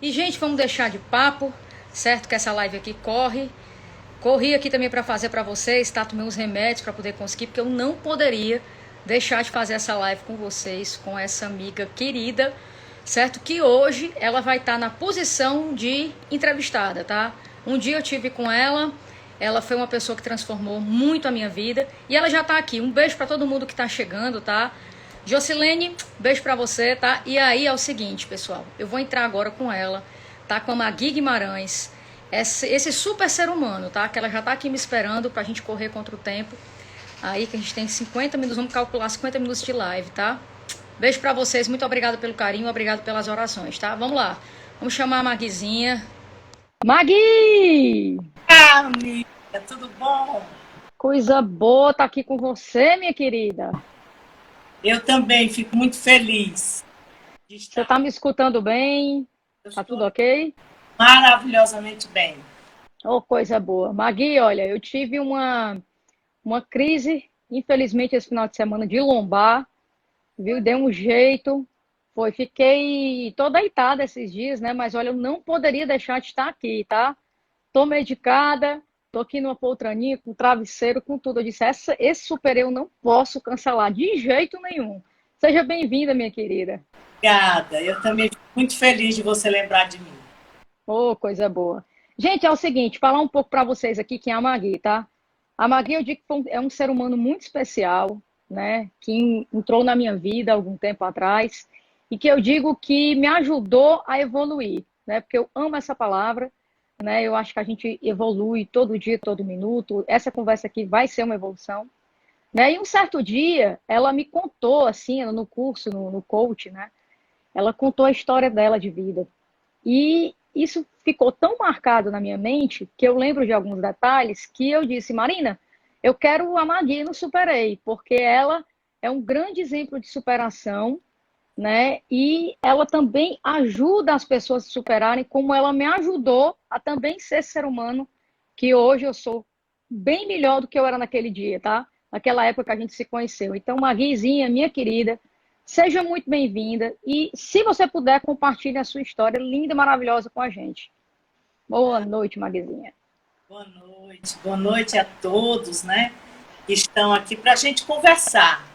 E, gente, vamos deixar de papo, certo? Que essa live aqui corre. Corri aqui também para fazer para vocês, tá? Tomei uns remédios para poder conseguir, porque eu não poderia deixar de fazer essa live com vocês, com essa amiga querida, certo? Que hoje ela vai estar na posição de entrevistada, tá? Um dia eu tive com ela foi uma pessoa que transformou muito a minha vida e ela já tá aqui. Um beijo para todo mundo que tá chegando, tá? Jocilene, beijo pra você, tá? E aí é o seguinte, pessoal, eu vou entrar agora com ela, tá? Com a Magui Guimarães, esse super ser humano, tá? Que ela já tá aqui me esperando pra gente correr contra o tempo. Aí que a gente tem 50 minutos, vamos calcular 50 minutos de live, tá? Beijo pra vocês, muito obrigada pelo carinho, obrigado pelas orações, tá? Vamos lá, vamos chamar a Maguizinha. Magui! Ah, amiga, tudo bom? Coisa boa tá aqui com você, minha querida. Eu também fico muito feliz de Você estar. tá me escutando bem? Eu Tá estou tudo ok? maravilhosamente bem. Oh, coisa boa. Magui, olha, eu tive uma crise, infelizmente, esse final de semana de lombar, viu? Dei um jeito, fiquei toda deitada esses dias, né? Mas olha, eu não poderia deixar de estar aqui, tá? Tô medicada, tô aqui numa poltraninha, com travesseiro, com tudo. Eu disse, esse super eu não posso cancelar de jeito nenhum. Seja bem-vinda, minha querida. Obrigada. Eu também fico muito feliz de você lembrar de mim. Oh, coisa boa. Gente, é o seguinte, falar um pouco para vocês aqui quem é a Magui, tá? A Magui, eu digo que é um ser humano muito especial, né? Que entrou na minha vida há algum tempo atrás e que eu digo que me ajudou a evoluir, né? Porque eu amo essa palavra, né? Eu acho que a gente evolui todo dia, todo minuto. Essa conversa aqui vai ser uma evolução, né? E um certo dia, ela me contou, assim, no curso, no coach, né? Ela contou a história dela de vida. E isso ficou tão marcado na minha mente que eu lembro de alguns detalhes que eu disse, Marina, eu quero a Magui no Superei, porque ela é um grande exemplo de superação, né? E ela também ajuda as pessoas a se superarem, como ela me ajudou a também ser ser humano, que hoje eu sou bem melhor do que eu era naquele dia, tá? Naquela época que a gente se conheceu. Então, Maguizinha, minha querida, seja muito bem-vinda e, se você puder, compartilhe a sua história linda e maravilhosa com a gente. Boa noite, Maguizinha. Boa noite. Boa noite a todos, né? Que estão aqui para a gente conversar.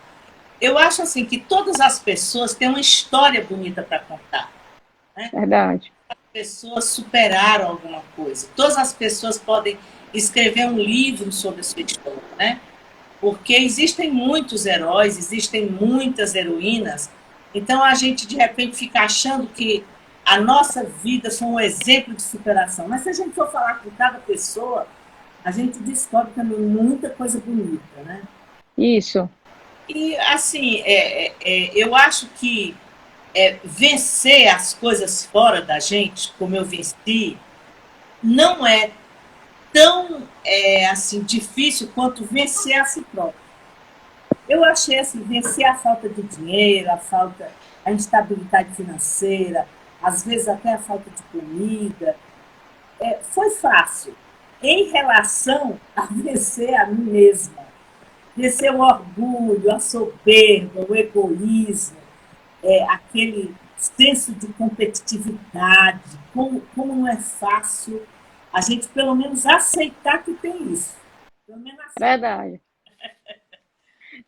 Eu acho assim que todas as pessoas têm uma história bonita para contar, né? Verdade. As pessoas superaram alguma coisa. Todas as pessoas podem escrever um livro sobre a sua história, né? Porque existem muitos heróis, existem muitas heroínas, então a gente de repente fica achando que a nossa vida foi um exemplo de superação. Mas se a gente for falar com cada pessoa, a gente descobre também muita coisa bonita, né? Isso. E assim, eu acho que vencer as coisas fora da gente, como eu venci, não é tão assim difícil quanto vencer a si próprio. Eu achei assim, vencer a falta de dinheiro, a instabilidade financeira, às vezes até a falta de comida, foi fácil em relação a vencer a mim mesma. Vencer o orgulho, a soberba, o egoísmo, aquele senso de competitividade, como não é fácil a gente pelo menos aceitar que tem isso. Pelo menos aceitar. Verdade.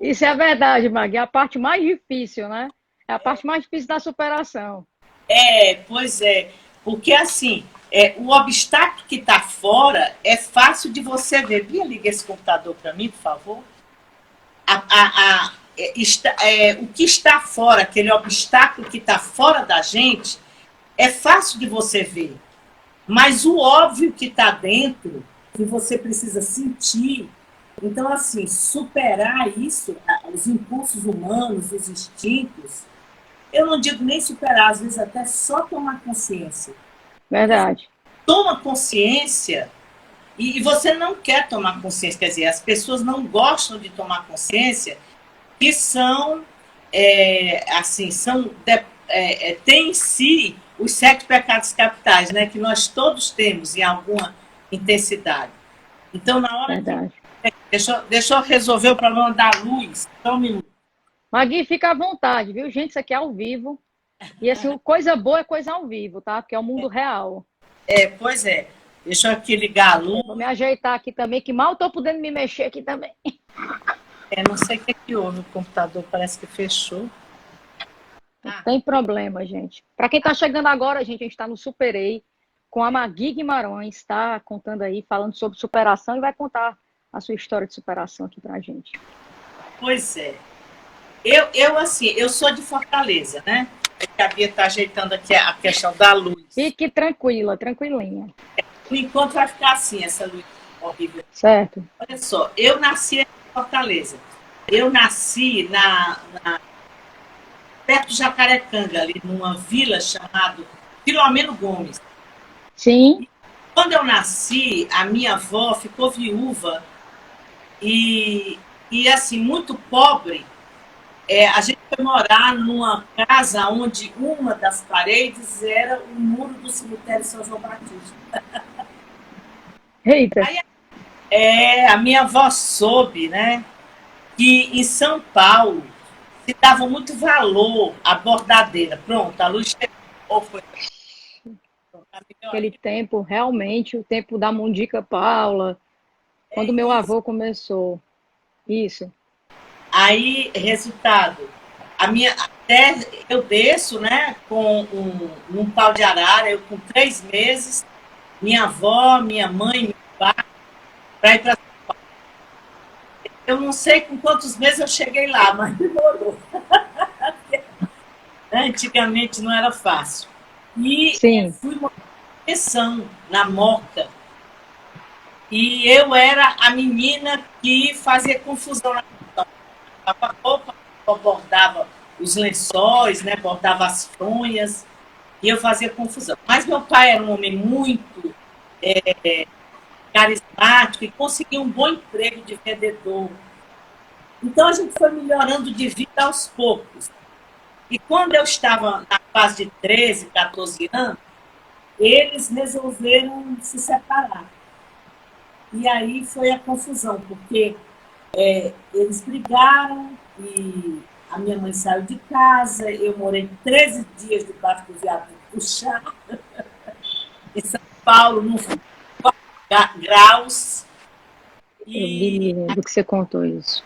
Isso é verdade, Magui. É a parte mais difícil, né? É a parte mais difícil da superação. Pois é, porque assim, o obstáculo que está fora é fácil de você ver. Bia, liga esse computador para mim, por favor. O que está fora, aquele obstáculo que está fora da gente, é fácil de você ver. Mas o óbvio que está dentro, que você precisa sentir. Então, assim, superar isso, os impulsos humanos, os instintos, eu não digo nem superar, às vezes até só tomar consciência. Porque Verdade. toma consciência e você não quer tomar consciência, quer dizer, as pessoas não gostam de tomar consciência que são, assim, tem em si os 7 pecados capitais, né, que nós todos temos em alguma intensidade. Então, na hora que. Verdade. Deixa eu resolver o problema da luz. Só um minuto. Magui, fica à vontade, viu? Gente, isso aqui é ao vivo. E assim, coisa boa é coisa ao vivo, tá? Porque é o mundo real. Pois é. Deixa eu aqui ligar a luz. Vou me ajeitar aqui também, que mal tô podendo me mexer aqui também. Não sei o que é que houve, o computador parece que fechou. Não tem problema, gente. Para quem está chegando agora, gente, a gente está no Superei com a Magui Guimarães, está contando aí, falando sobre superação e vai contar a sua história de superação aqui para a gente. Pois é. Assim, eu sou de Fortaleza, né? A Bia está ajeitando aqui a questão da luz. Fique tranquila, tranquilinha. Por enquanto vai ficar assim, essa luz horrível. Certo. Olha só, eu nasci em Fortaleza. Eu nasci perto de Jacarecanga, ali numa vila chamada Filomeno Gomes. Sim. Quando eu nasci, a minha avó ficou viúva e assim, muito pobre. A gente foi morar numa casa onde uma das paredes era o muro do cemitério São João Batista. Eita. Aí, a minha avó soube, né, que em São Paulo se dava muito valor à bordadeira. Pronto, a luz chegou. Foi... Aquele tempo, realmente, o tempo da Mundica Paula, quando meu avô começou. Isso. Aí, resultado, até eu desço, né, com um pau de arara, eu com 3 meses, minha avó, minha mãe, meu pai, para ir para São Paulo. Eu não sei com quantos meses eu cheguei lá, mas demorou. Antigamente não era fácil. E fui morar em Pensão, na Moca. E eu era a menina que fazia confusão na roupa, bordava os lençóis, né, bordava as fronhas, e eu fazia confusão. Mas meu pai era um homem muito carismático e conseguiu um bom emprego de vendedor. Então a gente foi melhorando de vida aos poucos. E quando eu estava na fase de 13, 14 anos, eles resolveram se separar. E aí foi a confusão, porque eles brigaram e a minha mãe saiu de casa, eu morei 13 dias debaixo do viaduto do chá, em São Paulo, no 4 graus. Eu me lembro que você contou isso.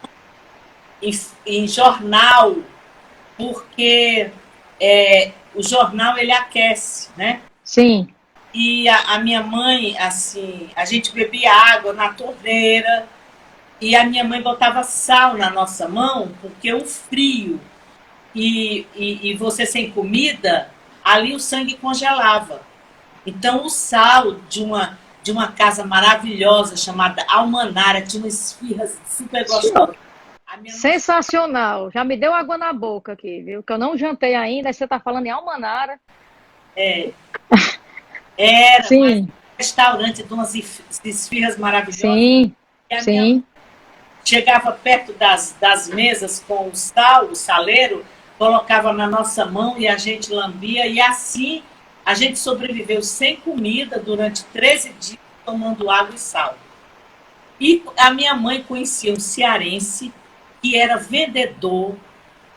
Em jornal, porque o jornal ele aquece, né? Sim. E a minha mãe, assim, a gente bebia água na torneira e a minha mãe botava sal na nossa mão, porque o frio e você sem comida, ali o sangue congelava. Então o sal de uma casa maravilhosa chamada Almanara, tinha umas esfirras super gostosas. Sensacional. Já me deu água na boca aqui, viu? Que eu não jantei ainda, aí você está falando em Almanara. Era Sim. um restaurante de umas esfirras maravilhosas. Sim, sim. Chegava perto das mesas com o sal, o saleiro, colocava na nossa mão e a gente lambia. E assim a gente sobreviveu sem comida durante 13 dias, tomando água e sal. E a minha mãe conhecia um cearense que era vendedor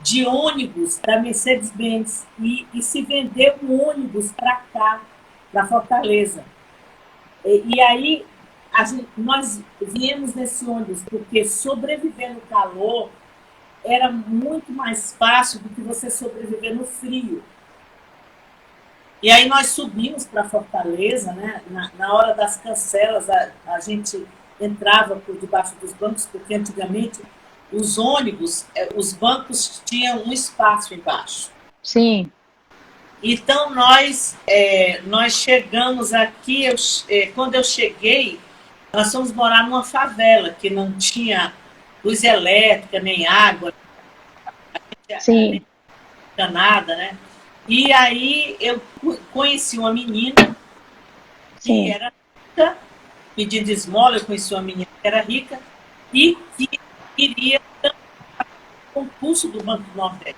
de ônibus da Mercedes-Benz e se vendeu um ônibus para cá, para Fortaleza. E aí nós viemos nesse ônibus porque sobreviver no calor era muito mais fácil do que você sobreviver no frio. E aí nós subimos para Fortaleza, né? Na hora das cancelas, a gente entrava por debaixo dos bancos, porque antigamente os ônibus, os bancos tinham um espaço embaixo. Sim. Então nós chegamos aqui, quando eu cheguei, nós fomos morar numa favela que não tinha luz elétrica, nem água, Sim. nem nada, né? E aí eu conheci uma menina que era rica, pedindo esmola, eu conheci uma menina que era rica e que queria o concurso do Banco do Nordeste.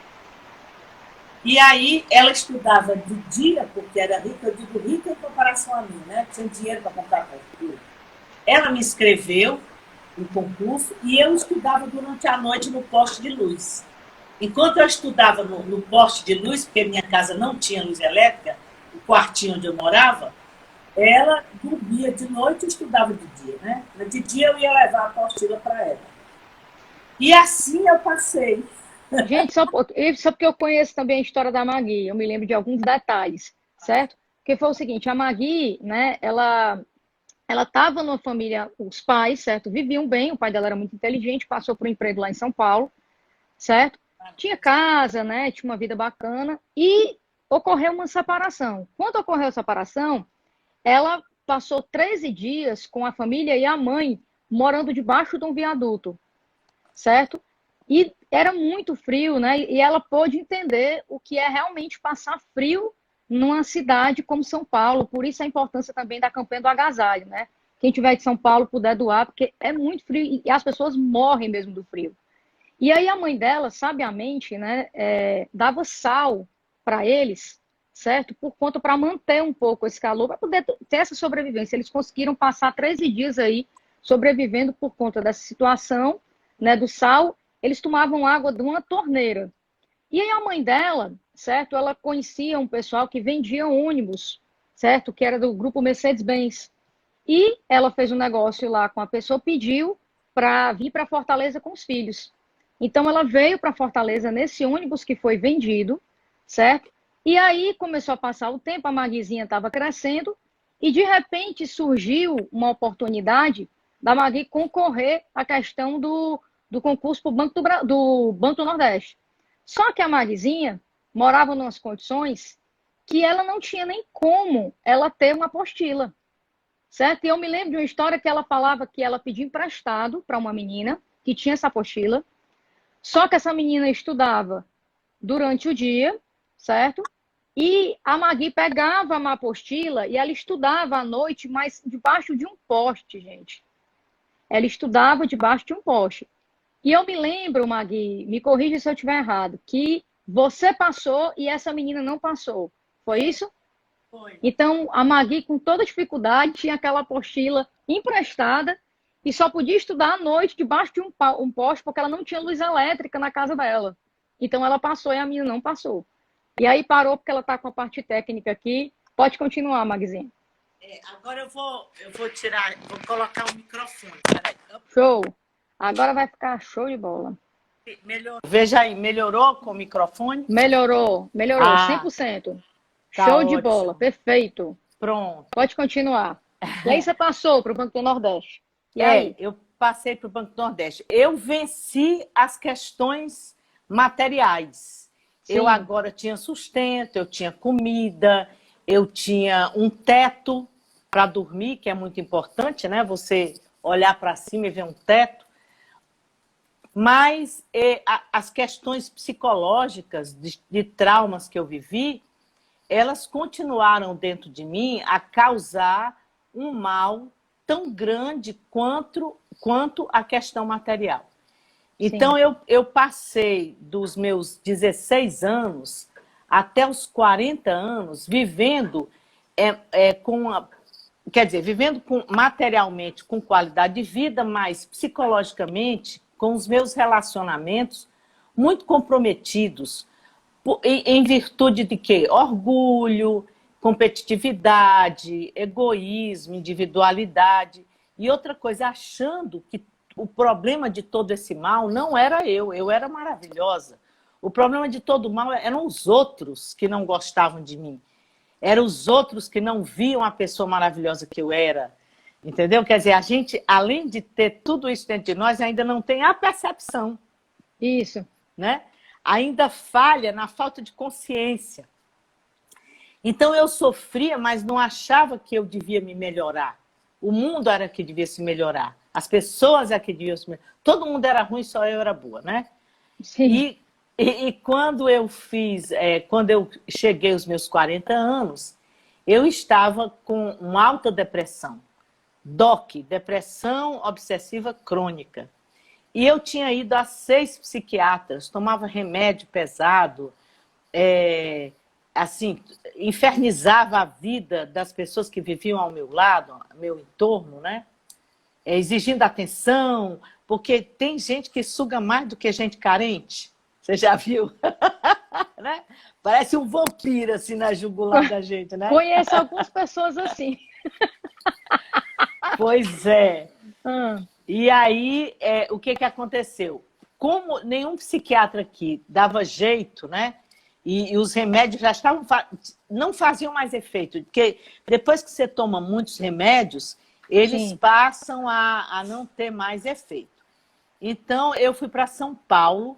E aí ela estudava de dia, porque era rica, eu digo rica em comparação a mim, né? Tinha dinheiro para comprar concurso. Ela me inscreveu no concurso e eu estudava durante a noite no poste de luz. Enquanto eu estudava no poste de luz, porque minha casa não tinha luz elétrica, o quartinho onde eu morava, ela dormia de noite e estudava de dia, né? De dia eu ia levar a apostila para ela. E assim eu passei. Gente, só porque eu conheço também a história da Magui, eu me lembro de alguns detalhes, certo? Porque foi o seguinte, a Magui, né, ela estava numa família, os pais, certo? Viviam bem, o pai dela era muito inteligente, passou por um emprego lá em São Paulo, certo? Tinha casa, né? Tinha uma vida bacana e ocorreu uma separação. Quando ocorreu a separação, ela passou 13 dias com a família e a mãe morando debaixo de um viaduto, certo? E era muito frio, né? E ela pôde entender o que é realmente passar frio numa cidade como São Paulo. Por isso a importância também da campanha do agasalho, né? Quem tiver de São Paulo puder doar, porque é muito frio e as pessoas morrem mesmo do frio. E aí a mãe dela, sabiamente, né, dava sal para eles, certo? Por conta para manter um pouco esse calor, para poder ter essa sobrevivência. Eles conseguiram passar 13 dias aí sobrevivendo por conta dessa situação, né, do sal. Eles tomavam água de uma torneira. E aí a mãe dela, certo? Ela conhecia um pessoal que vendia ônibus, certo? Que era do grupo Mercedes-Benz. E ela fez um negócio lá com a pessoa, pediu para vir para Fortaleza com os filhos. Então ela veio para Fortaleza nesse ônibus que foi vendido, certo? E aí começou a passar o tempo, a Maguizinha estava crescendo e de repente surgiu uma oportunidade da Magui concorrer à questão do concurso para o Banco do Nordeste. Só que a Maguizinha morava em umas condições que ela não tinha nem como ela ter uma apostila, certo? E eu me lembro de uma história que ela falava que ela pediu emprestado para uma menina que tinha essa apostila, só que essa menina estudava durante o dia, certo? E a Magui pegava uma apostila e ela estudava à noite, mas debaixo de um poste, gente. Ela estudava debaixo de um poste. E eu me lembro, Magui, me corrija se eu estiver errado, que você passou e essa menina não passou. Foi isso? Foi. Então, a Magui, com toda dificuldade, tinha aquela apostila emprestada e só podia estudar à noite debaixo de um poste porque ela não tinha luz elétrica na casa dela. Então, ela passou e a menina não passou. E aí parou porque ela está com a parte técnica aqui. Pode continuar, Magzinha. Agora eu vou tirar, vou colocar o microfone. Peraí. Show. Agora vai ficar show de bola. Melhorou. Veja aí, melhorou com o microfone? Melhorou, 100%. Tá Show de bola, ótimo. perfeito. Pronto. Pode continuar. E aí você passou para o Banco do Nordeste. E aí? Eu passei para o Banco do Nordeste. Eu venci as questões materiais. Sim. Eu agora tinha sustento, eu tinha comida, eu tinha um teto para dormir, que é muito importante, né? Você olhar para cima e ver um teto. Mas as questões psicológicas de traumas que eu vivi, elas continuaram dentro de mim a causar um mal tão grande quanto a questão material. Então, eu passei dos meus 16 anos até os 40 anos vivendo vivendo materialmente com qualidade de vida, mas psicologicamente com os meus relacionamentos muito comprometidos, em virtude de quê? Orgulho, competitividade, egoísmo, individualidade. E outra coisa, achando que o problema de todo esse mal não era eu era maravilhosa. O problema de todo mal eram os outros que não gostavam de mim. Eram os outros que não viam a pessoa maravilhosa que eu era. Entendeu? Quer dizer, a gente, além de ter tudo isso dentro de nós, ainda não tem a percepção. Isso. Né? Ainda falha na falta de consciência. Então eu sofria, mas não achava que eu devia me melhorar. O mundo era que devia se melhorar. As pessoas é que deviam se melhorar. Todo mundo era ruim, só eu era boa, né? Sim. E quando eu quando eu cheguei aos meus 40 anos, eu estava com uma alta depressão. DOC, depressão obsessiva crônica. E eu tinha ido a 6 psiquiatras, tomava remédio pesado, assim, infernizava a vida das pessoas que viviam ao meu lado, ao meu entorno, né? Exigindo atenção, porque tem gente que suga mais do que gente carente, Você já viu? Né? Parece um vampiro assim na jugular da gente, né? Conheço algumas pessoas assim. Pois é. Ah, E aí, o que aconteceu? Como nenhum psiquiatra aqui dava jeito, né? E os remédios já estavam não faziam mais efeito, porque depois que você toma muitos remédios, eles sim. passam a não ter mais efeito. Então, eu fui para São Paulo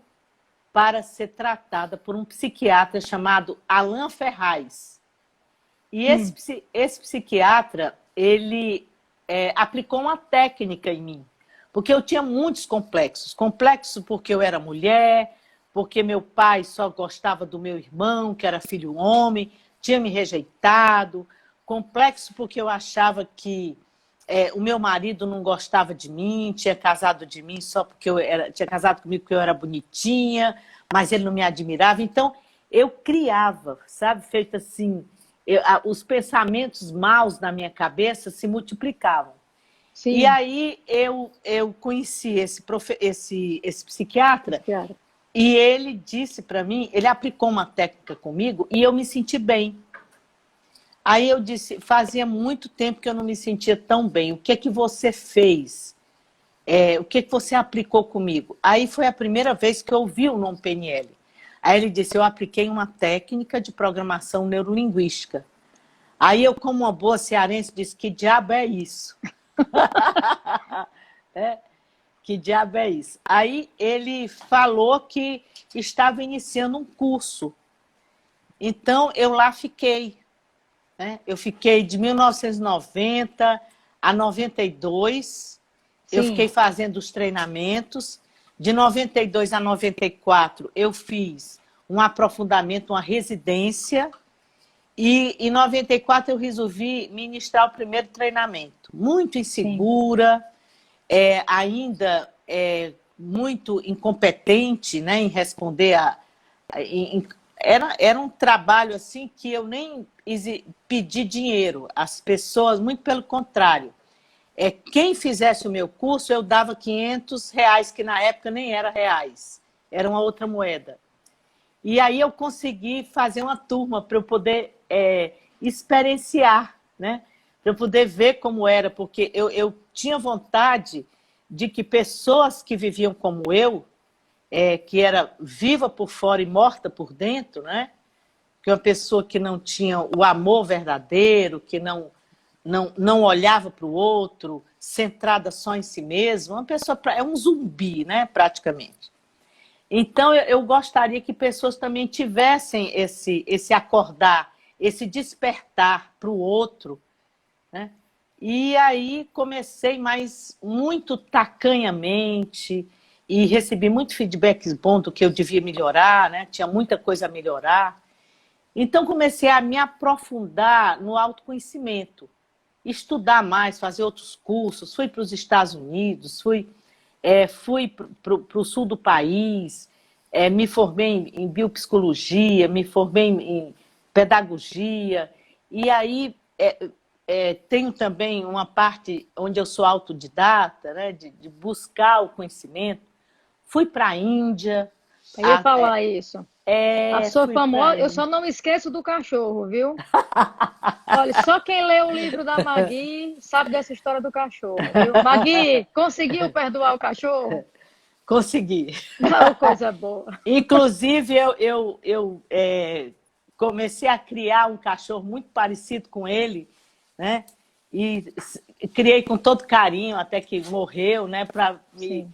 para ser tratada por um psiquiatra chamado Alan Ferraz. E esse psiquiatra, ele aplicou uma técnica em mim, porque eu tinha muitos complexos. Complexo porque eu era mulher, porque meu pai só gostava do meu irmão, que era filho homem, tinha me rejeitado. Complexo porque eu achava que o meu marido não gostava de mim, tinha casado de mim só porque tinha casado comigo porque eu era bonitinha, mas ele não me admirava. Então, eu criava, sabe, feito assim, os pensamentos maus na minha cabeça se multiplicavam. E Sim. aí eu conheci esse psiquiatra Psiquiatra. e ele disse para mim, ele aplicou uma técnica comigo e eu me senti bem. Aí eu disse, fazia muito tempo que eu não me sentia tão bem. O que é que você fez? O que é que você aplicou comigo? Aí foi a primeira vez que eu ouvi o nome PNL. Aí ele disse, eu apliquei uma técnica de programação neurolinguística. Aí eu, como uma boa cearense, disse, que diabo é isso? Que diabo é isso? Aí ele falou que estava iniciando um curso. Então, eu lá fiquei. Né? Eu fiquei de 1990 a 92, eu fiquei Sim. fazendo os treinamentos. De 92 a 94, eu fiz um aprofundamento, uma residência. E em 94 eu resolvi ministrar o primeiro treinamento. Muito Sim. insegura, ainda muito incompetente, né, em responder era um trabalho assim que eu nem pedi dinheiro às pessoas, muito pelo contrário. Quem fizesse o meu curso, eu dava R$ 500, que na época nem era reais, era uma outra moeda. E aí eu consegui fazer uma turma para eu poder experienciar, né? Para eu poder ver como era, porque eu tinha vontade de que pessoas que viviam como eu, que era viva por fora e morta por dentro, né? Que uma pessoa que não tinha o amor verdadeiro, que não olhava para o outro, centrada só em si mesma, uma pessoa é um zumbi, né? Praticamente. Então, eu gostaria que pessoas também tivessem esse acordar, esse despertar para o outro, né? E aí comecei mais muito tacanhamente e recebi muito feedback bom do que eu devia melhorar, né? Tinha muita coisa a melhorar. Então comecei a me aprofundar no autoconhecimento, estudar mais, fazer outros cursos. Fui para os Estados Unidos, fui para o sul do país, me formei em biopsicologia, me formei em pedagogia, e aí tenho também uma parte onde eu sou autodidata, né, de buscar o conhecimento. Fui para a Índia. Eu ia falar isso. A sua Fui para a famosa, eu só Índia. não me esqueço do cachorro, viu? Olha, só quem lê o livro da Magui sabe dessa história do cachorro, viu? Magui, conseguiu perdoar o cachorro? Consegui. Não, coisa boa. Inclusive, eu comecei a criar um cachorro muito parecido com ele, né? E criei com todo carinho, até que morreu, né? Para Sim.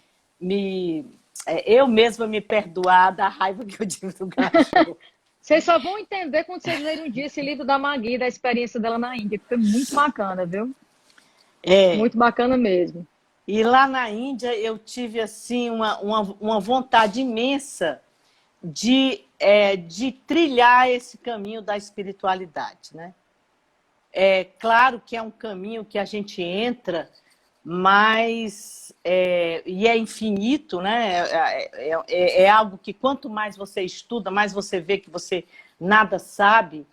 eu mesma me perdoar da raiva que eu tive do cachorro. Vocês só vão entender quando vocês lerem um dia esse livro da Magui, da experiência dela na Índia, que foi muito bacana, viu? É, Muito bacana mesmo. e lá na Índia eu tive assim uma vontade imensa de trilhar esse caminho da espiritualidade, né? É claro que é um caminho que a gente entra, mas e é infinito, né? É algo que quanto mais você estuda, mais você vê que você nada sabe.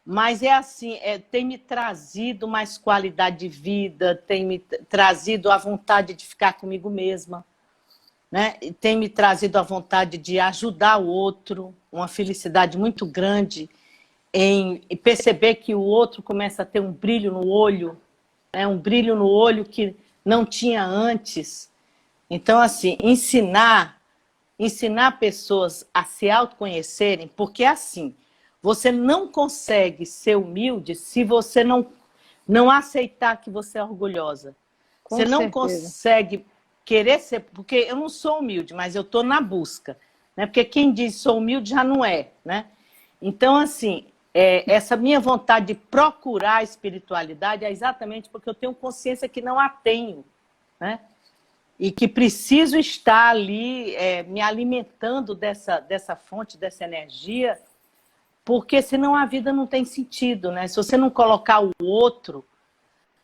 Mas é assim, tem me trazido mais qualidade de vida, tem me trazido a vontade de ficar comigo mesma. né? E tem me trazido a vontade de ajudar o outro, uma felicidade muito grande em perceber que o outro começa a ter um brilho no olho, né? Um brilho no olho que não tinha antes. Então, assim, ensinar pessoas a se autoconhecerem, porque assim, você não consegue ser humilde se você não aceitar que você é orgulhosa. Com Você não certeza. consegue querer ser, porque eu não sou humilde, mas eu estou na busca, né? Porque quem diz sou humilde já não é, né? Então, assim, essa minha vontade de procurar a espiritualidade é exatamente porque eu tenho consciência que não a tenho, né? E que preciso estar ali me alimentando dessa fonte, dessa energia, porque senão a vida não tem sentido, né? Se você não colocar o outro,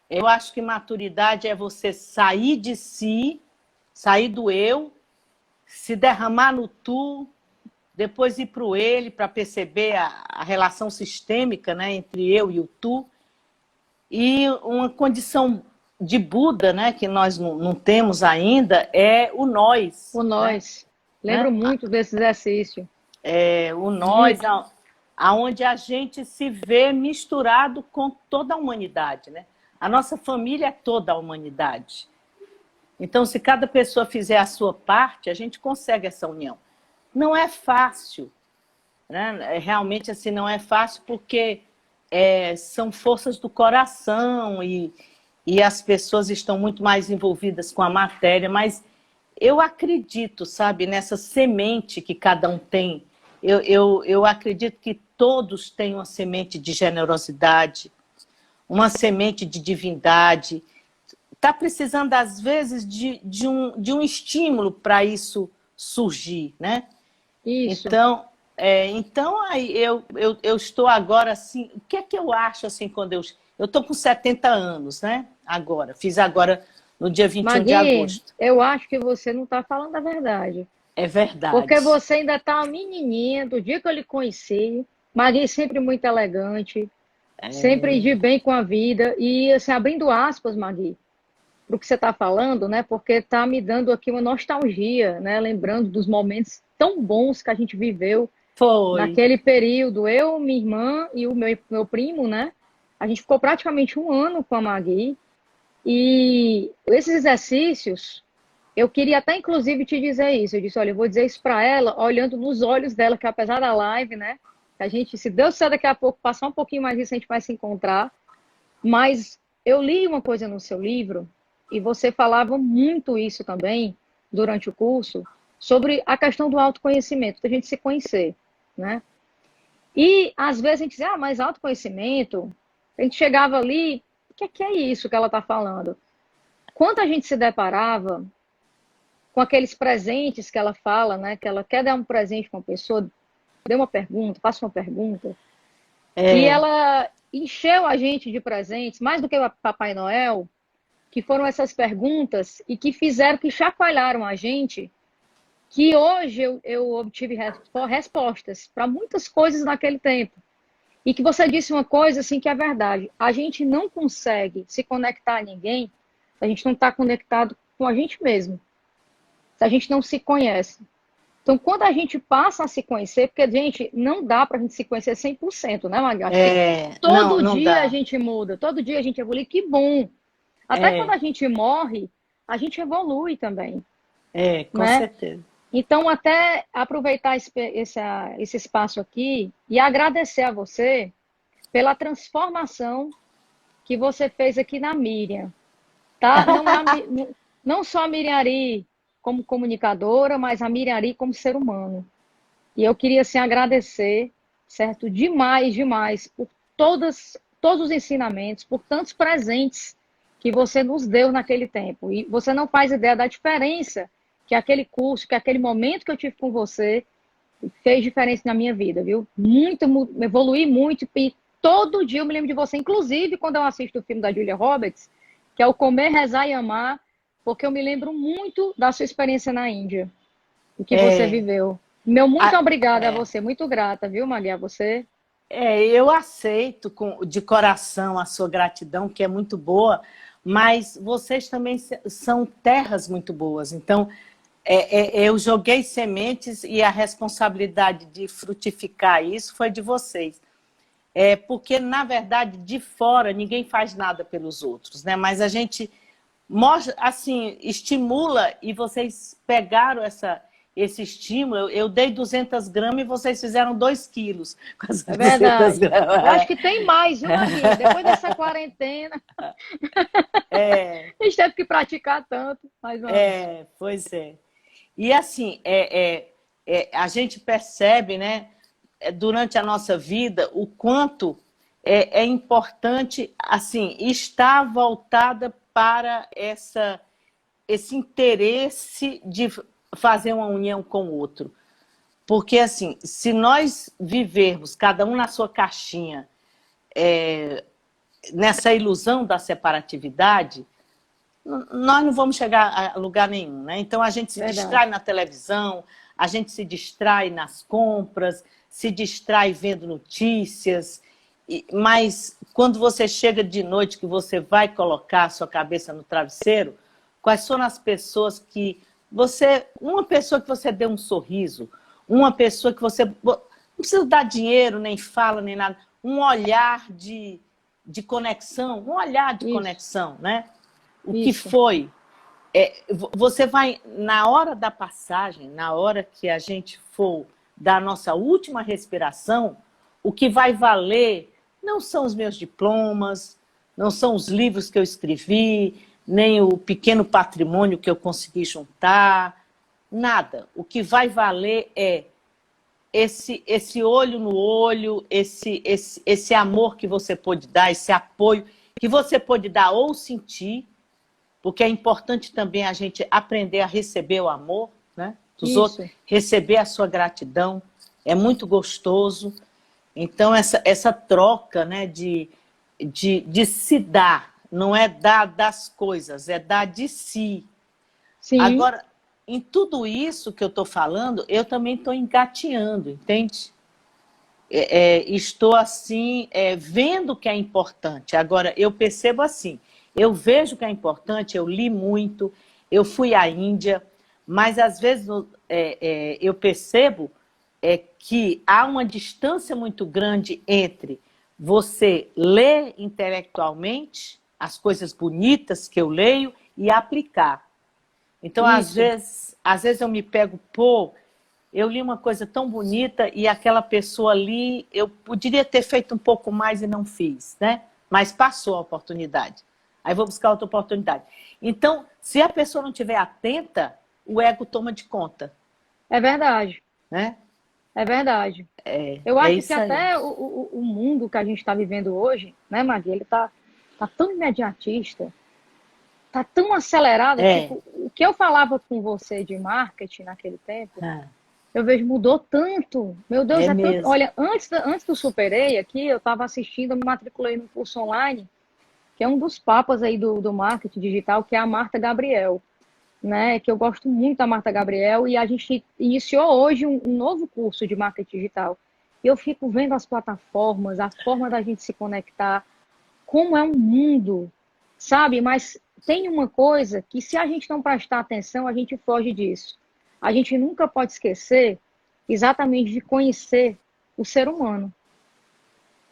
eu acho que maturidade é você sair de si, sair do eu, se derramar no tu, depois ir para o ele, para perceber a relação sistêmica, né, entre eu e o tu, e uma condição de Buda, né, que nós não temos ainda, é o nós, O né? nós. Lembro Né? muito desse exercício. O nós, Muito. aonde a gente se vê misturado com toda a humanidade, né? A nossa família é toda a humanidade. Então, se cada pessoa fizer a sua parte, a gente consegue essa união. Não é fácil, né? Realmente assim não é fácil porque são forças do coração e as pessoas estão muito mais envolvidas com a matéria, mas eu acredito, sabe, nessa semente que cada um tem. Eu acredito que todos têm uma semente de generosidade, uma semente de divindade. Está precisando, às vezes, de um estímulo para isso surgir, né? Isso. Então aí eu estou agora assim, o que é que eu acho assim quando eu estou com 70 anos, né? Agora, fiz agora no dia 21 de Magui, agosto. eu acho que você não está falando a verdade. É Porque verdade. você ainda está uma menininha do dia que eu lhe conheci. Magui sempre muito elegante, sempre de bem com a vida. E, assim, abrindo aspas, Magui, para o que você está falando, né? Porque está me dando aqui uma nostalgia, né? Lembrando dos momentos tão bons que a gente viveu Foi. naquele período. Eu, minha irmã e o meu primo, né? A gente ficou praticamente um ano com a Magui. E esses exercícios, eu queria até inclusive te dizer isso. Eu disse, olha, eu vou dizer isso para ela, olhando nos olhos dela, que apesar da live, né? A gente, se Deus quiser, daqui a pouco passar um pouquinho mais disso, a gente vai se encontrar. Mas eu li uma coisa no seu livro, e você falava muito isso também, durante o curso, sobre a questão do autoconhecimento, da gente se conhecer, né? E às vezes a gente dizia, mas autoconhecimento, a gente chegava ali, o que é isso que ela está falando? Quando a gente se deparava com aqueles presentes que ela fala, né? Que ela quer dar um presente para uma pessoa, dê uma pergunta, faça uma pergunta. E É, ela encheu a gente de presentes, mais do que o Papai Noel, que foram essas perguntas e que fizeram, que chacoalharam a gente, que hoje eu obtive respostas para muitas coisas naquele tempo. E que você disse uma coisa assim que é verdade. A gente não consegue se conectar a ninguém, a gente não está conectado com a gente mesmo. Se a gente não se conhece. Então, quando a gente passa a se conhecer, porque, gente, não dá para a gente se conhecer 100%, né, Maga? Acho que não, todo não dia a dá. gente muda, todo dia a gente evolui, que bom. Até quando É, a gente morre, a gente evolui também, com né? certeza. Então, até aproveitar esse espaço aqui e agradecer a você pela transformação que você fez aqui na Miriam, tá? Não só a Miriam Ari como comunicadora, mas a Miriam Ari como ser humano. E eu queria, assim, agradecer, certo? Demais, demais, por todos os ensinamentos, por tantos presentes que você nos deu naquele tempo. E você não faz ideia da diferença que aquele curso, que aquele momento que eu tive com você fez diferença na minha vida, viu? Muito, evoluí muito e todo dia eu me lembro de você, inclusive quando eu assisto o filme da Julia Roberts, que é o Comer, Rezar e Amar, porque eu me lembro muito da sua experiência na Índia, o que você É, viveu. Meu muito a- obrigada a é, você, muito grata, viu, Maria? Você. eu aceito de coração a sua gratidão, que é muito boa, mas vocês também são terras muito boas. Então, Eu joguei sementes e a responsabilidade de frutificar isso foi de vocês. Porque, na verdade, de fora, ninguém faz nada pelos outros, né? Mas a gente mostra, assim, estimula, e vocês pegaram esse estímulo. Eu dei 200 gramas e vocês fizeram 2 quilos com as É 200 verdade. Eu acho gramas. que tem mais, viu, Magui? Depois dessa quarentena, a gente teve que praticar tanto, mais uma vez. Pois é. E assim, a gente percebe, né, durante a nossa vida, o quanto é importante, assim, estar voltada para esse interesse de fazer uma união com o outro. Porque, assim, se nós vivermos, cada um na sua caixinha, nessa ilusão da separatividade, nós não vamos chegar a lugar nenhum, né? Então a gente se distrai na televisão, a gente se distrai nas compras, se distrai vendo notícias, mas quando você chega de noite, que você vai colocar a sua cabeça no travesseiro, quais foram as pessoas que uma pessoa que você deu um sorriso, uma pessoa que você não precisa dar dinheiro, nem fala, nem nada, um olhar de conexão, um olhar de conexão, né? O que foi? Você vai, na hora da passagem, na hora que a gente for dar a nossa última respiração, o que vai valer não são os meus diplomas, não são os livros que eu escrevi, nem o pequeno patrimônio que eu consegui juntar, nada. O que vai valer é esse olho no olho, esse amor que você pôde dar, esse apoio que você pôde dar ou sentir, porque é importante também a gente aprender a receber o amor, né, dos outros, receber a sua gratidão, é muito gostoso. Então, essa troca, né, de se dar, não é dar das coisas, é dar de si. Sim. Agora, em tudo isso que eu estou falando, eu também estou engateando, entende? Estou, assim, vendo que é importante. Agora, eu percebo assim, eu vejo que é importante, eu li muito, eu fui à Índia, mas às vezes eu percebo que há uma distância muito grande entre você ler intelectualmente as coisas bonitas que eu leio e aplicar. Então, às vezes eu me pego, eu li uma coisa tão bonita e aquela pessoa ali, eu poderia ter feito um pouco mais e não fiz, né? Mas passou a oportunidade. Aí vou buscar outra oportunidade. Então, se a pessoa não estiver atenta, o ego toma de conta. É verdade. Né? É verdade. Eu acho que até o mundo que a gente está vivendo hoje, né, Magui, ele tá tão imediatista, tá tão acelerado. Tipo, o que eu falava com você de marketing naquele tempo, eu vejo mudou tanto. Meu Deus, é tanto. Olha, antes do Superei aqui, eu estava assistindo, eu me matriculei num curso online, que é um dos papas aí do marketing digital, que é a Marta Gabriel, né? Que eu gosto muito da Marta Gabriel, e a gente iniciou hoje um novo curso de marketing digital. E eu fico vendo as plataformas, a forma da gente se conectar, como é um mundo, sabe? Mas tem uma coisa que, se a gente não prestar atenção, a gente foge disso. A gente nunca pode esquecer exatamente de conhecer o ser humano.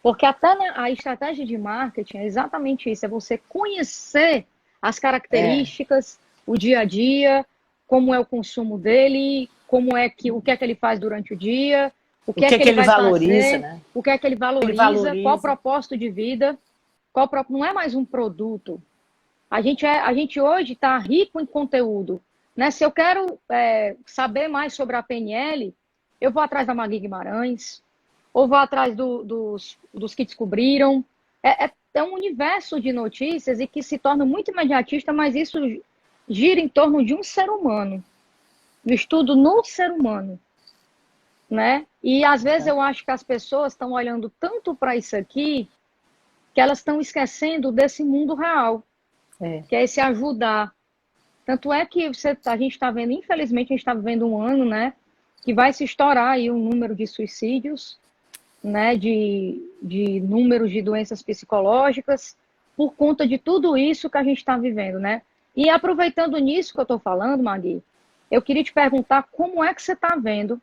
Porque até a estratégia de marketing é exatamente isso, é você conhecer as características, o dia a dia, como é o consumo dele, o que é que ele faz durante o dia, o que é que ele vai valoriza, fazer, né? o que é que ele valoriza, qual o propósito de vida, não é mais um produto. A gente hoje está rico em conteúdo. Né? Se eu quero saber mais sobre a PNL, eu vou atrás da Magui Guimarães, ou vou atrás dos que descobriram. É um universo de notícias e que se torna muito imediatista, mas isso gira em torno de um ser humano, do estudo no ser humano, né? E às vezes eu acho que as pessoas estão olhando tanto para isso aqui que elas estão esquecendo desse mundo real, que é esse ajudar. Tanto é que a gente está vendo, infelizmente, a gente está vivendo um ano, né, que vai se estourar aí o número de suicídios, né, de números de doenças psicológicas, por conta de tudo isso que a gente está vivendo, né? E aproveitando nisso que eu estou falando, Magui, eu queria te perguntar como é que você está vendo,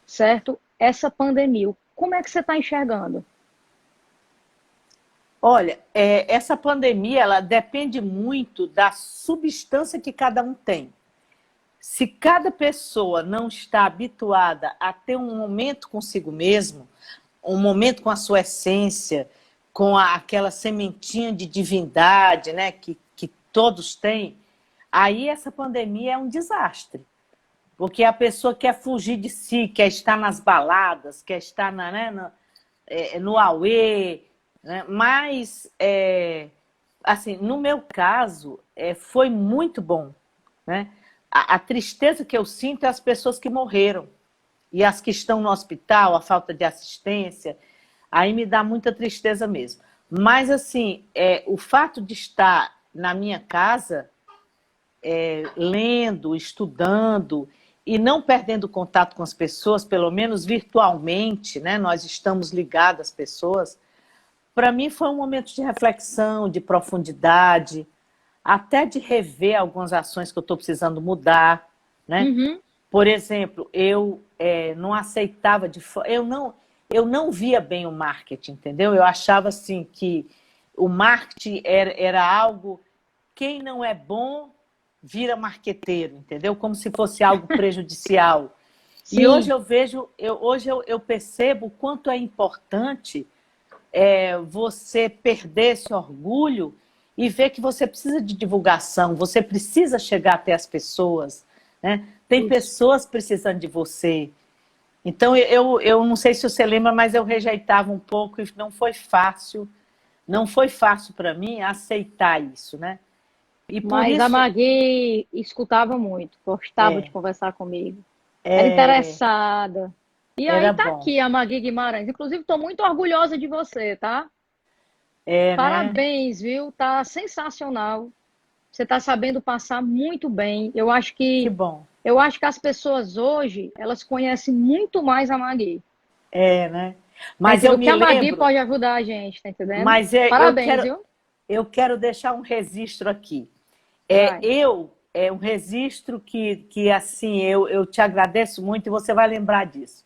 certo, essa pandemia. Como é que você está enxergando? Olha, essa pandemia, ela depende muito da substância que cada um tem. Se cada pessoa não está habituada a ter um momento consigo mesmo, um momento com a sua essência, com aquela sementinha de divindade, né, que todos têm, aí essa pandemia é um desastre. Porque a pessoa quer fugir de si, quer estar nas baladas, quer estar no auê, né? Mas, assim, no meu caso, foi muito bom, né? A tristeza que eu sinto é as pessoas que morreram e as que estão no hospital, a falta de assistência, aí me dá muita tristeza mesmo. Mas, assim, o fato de estar na minha casa, lendo, estudando e não perdendo contato com as pessoas, pelo menos virtualmente, né? Nós estamos ligados às pessoas. Para mim foi um momento de reflexão, de profundidade, até de rever algumas ações que eu estou precisando mudar, né? Uhum. Por exemplo, eu não aceitava eu não via bem o marketing, entendeu? Eu achava assim que o marketing era algo, quem não é bom vira marqueteiro, entendeu? Como se fosse algo prejudicial. E hoje Sim, eu vejo, hoje eu percebo o quanto é importante você perder esse orgulho e ver que você precisa de divulgação, você precisa chegar até as pessoas, né? Tem isso. pessoas precisando de você. Então, eu não sei se você lembra, mas eu rejeitava um pouco e não foi fácil para mim aceitar isso, né? E por Mas a isso, Magui escutava muito, gostava de é, conversar comigo. Era é, interessada. E era aí tá bom. aqui a Magui Guimarães. Inclusive, estou muito orgulhosa de você, tá? É, né? Parabéns, viu? Tá sensacional. Você está sabendo passar muito bem. Que bom. Eu acho que as pessoas hoje, elas conhecem muito mais a Magui. É, né? Tá Mas eu entendendo? O que me a Magui lembro, pode ajudar a gente, tá entendendo? mas Parabéns, viu? eu quero deixar um registro aqui. Vai. Um registro que assim, eu te agradeço muito e você vai lembrar disso.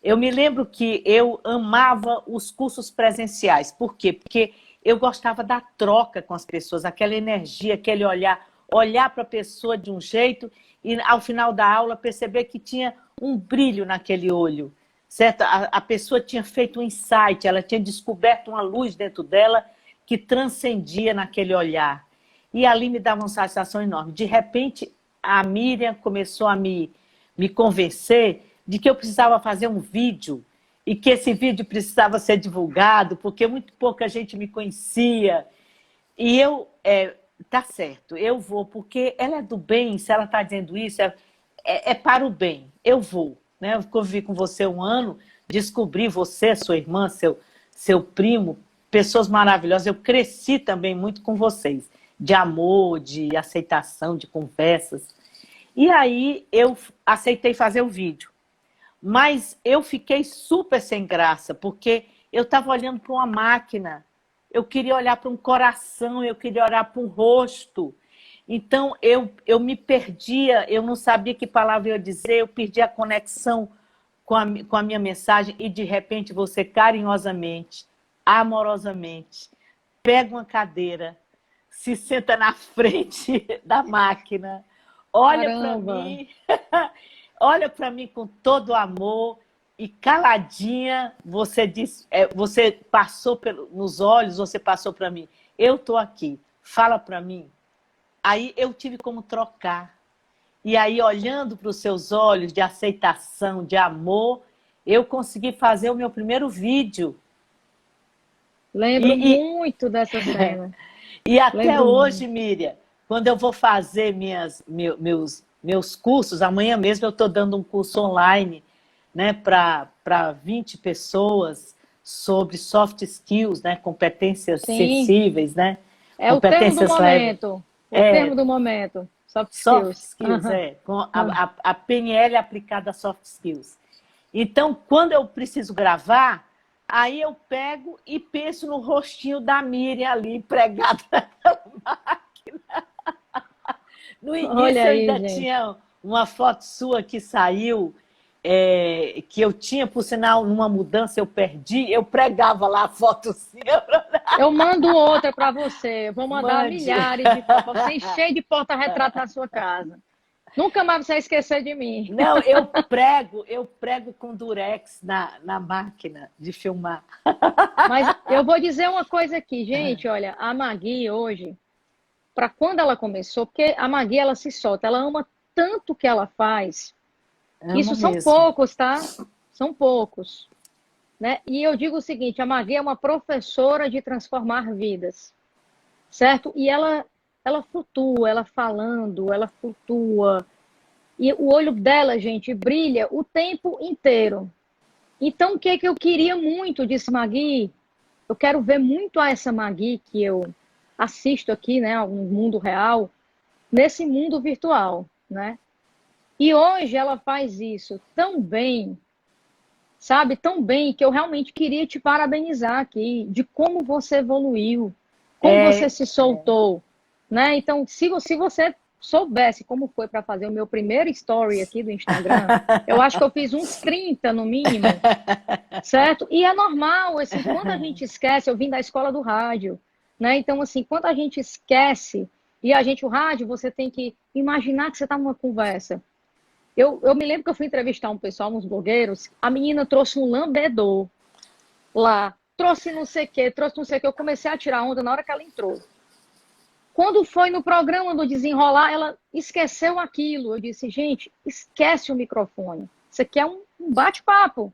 Eu me lembro que eu amava os cursos presenciais. Por quê? Porque eu gostava da troca com as pessoas, aquela energia, aquele olhar para a pessoa de um jeito e ao final da aula perceber que tinha um brilho naquele olho, certo? A pessoa tinha feito um insight, ela tinha descoberto uma luz dentro dela que transcendia naquele olhar. E ali me dava uma satisfação enorme. De repente, a Miriam começou a me convencer de que eu precisava fazer um vídeo e que esse vídeo precisava ser divulgado, porque muito pouca gente me conhecia. E tá certo, eu vou, porque ela é do bem, se ela está dizendo isso, é para o bem, eu vou. Né? Eu convivi com você um ano, descobri você, sua irmã, seu primo, pessoas maravilhosas. Eu cresci também muito com vocês, de amor, de aceitação, de conversas. E aí eu aceitei fazer o vídeo. Mas eu fiquei super sem graça, porque eu estava olhando para uma máquina, eu queria olhar para um coração, eu queria olhar para um rosto. Então eu me perdia, eu não sabia que palavra eu ia dizer, eu perdi a conexão com a minha mensagem e de repente você carinhosamente, amorosamente, pega uma cadeira, se senta na frente da máquina, olha para Caramba. mim, olha para mim com todo amor e caladinha você disse, você passou nos olhos, você passou para mim, eu estou aqui, fala para mim. Aí eu tive como trocar. E aí, olhando para os seus olhos de aceitação, de amor, eu consegui fazer o meu primeiro vídeo. Lembro E, muito dessa cena. e até Lembro hoje, muito. Miriam, quando eu vou fazer meus cursos, amanhã mesmo eu estou dando um curso online, né, para 20 pessoas sobre soft skills, né, competências Sim, sensíveis, né, é o termo do competências leves. momento. O termo do momento. Soft Soft skills. skills, com Aham. a PNL aplicada a soft skills. Então, quando eu preciso gravar, aí eu pego e penso no rostinho da Miriam ali, pregada na máquina. No Olha início eu aí, ainda gente. tinha uma foto sua que saiu, que eu tinha, por sinal, numa mudança eu perdi, eu pregava lá a foto sua. Eu mando outra para você. Eu vou mandar Mande. milhares de fotos para você encher de porta-retrato na sua casa. Nunca mais você vai esquecer de mim. Não, eu prego com durex na máquina de filmar. Mas eu vou dizer uma coisa aqui, gente. Olha, a Magui hoje, para quando ela começou, porque a Magui ela se solta, ela ama tanto o que ela faz. Isso Amo são mesmo. poucos, tá? São poucos, né? E eu digo o seguinte, a Magui é uma professora de transformar vidas, certo? E ela flutua, ela falando, ela flutua. E o olho dela, gente, brilha o tempo inteiro. Então, o que que eu queria muito, disse Magui, eu quero ver muito a essa Magui que eu assisto aqui, né, no mundo real, nesse mundo virtual, né? E hoje ela faz isso tão bem, sabe, tão bem, que eu realmente queria te parabenizar aqui, de como você evoluiu, como você se soltou, né? Então, se você soubesse como foi para fazer o meu primeiro story aqui do Instagram, eu acho que eu fiz uns 30 no mínimo, certo? E é normal, assim, quando a gente esquece, eu vim da escola do rádio, né? Então, assim, quando a gente esquece, o rádio, você tem que imaginar que você está numa conversa. Eu me lembro que eu fui entrevistar um pessoal, uns blogueiros, a menina trouxe um lambedor lá, trouxe não sei o quê, trouxe não sei o quê. Eu comecei a tirar onda na hora que ela entrou. Quando foi no programa do Desenrolar, ela esqueceu aquilo. Eu disse, gente, esquece o microfone. Isso aqui é um bate-papo.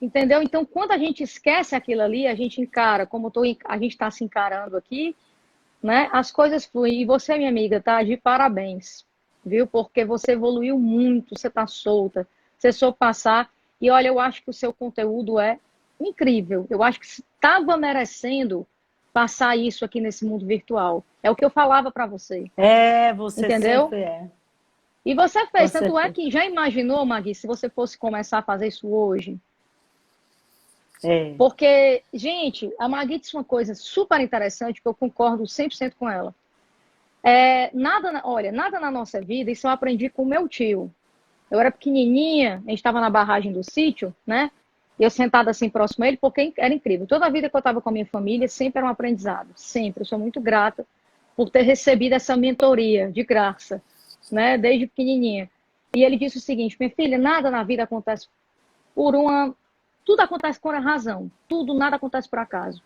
Entendeu? Então, quando a gente esquece aquilo ali, a gente encara, como a gente está se encarando aqui, né? As coisas fluem. E você, minha amiga, tá de parabéns, viu? Porque você evoluiu muito, você tá solta, você soube passar. E olha, eu acho que o seu conteúdo é incrível. Eu acho que estava merecendo passar isso aqui nesse mundo virtual. É o que eu falava para você. Você Entendeu? sempre é. E você fez, Você tanto é que já imaginou, Magui, se você fosse começar a fazer isso hoje? é. Porque, gente, a Magui disse uma coisa super interessante que eu concordo 100% com ela. Olha, nada na nossa vida, isso eu aprendi com o meu tio. Eu era pequenininha, a gente estava na barragem do sítio, né? E eu sentada assim próximo a ele, porque era incrível. Toda a vida que eu estava com a minha família, sempre era um aprendizado. Sempre. Eu sou muito grata por ter recebido essa mentoria de graça, né? Desde pequenininha. E ele disse o seguinte, minha filha, nada na vida acontece por uma... Tudo acontece por uma razão. Tudo, nada acontece por acaso.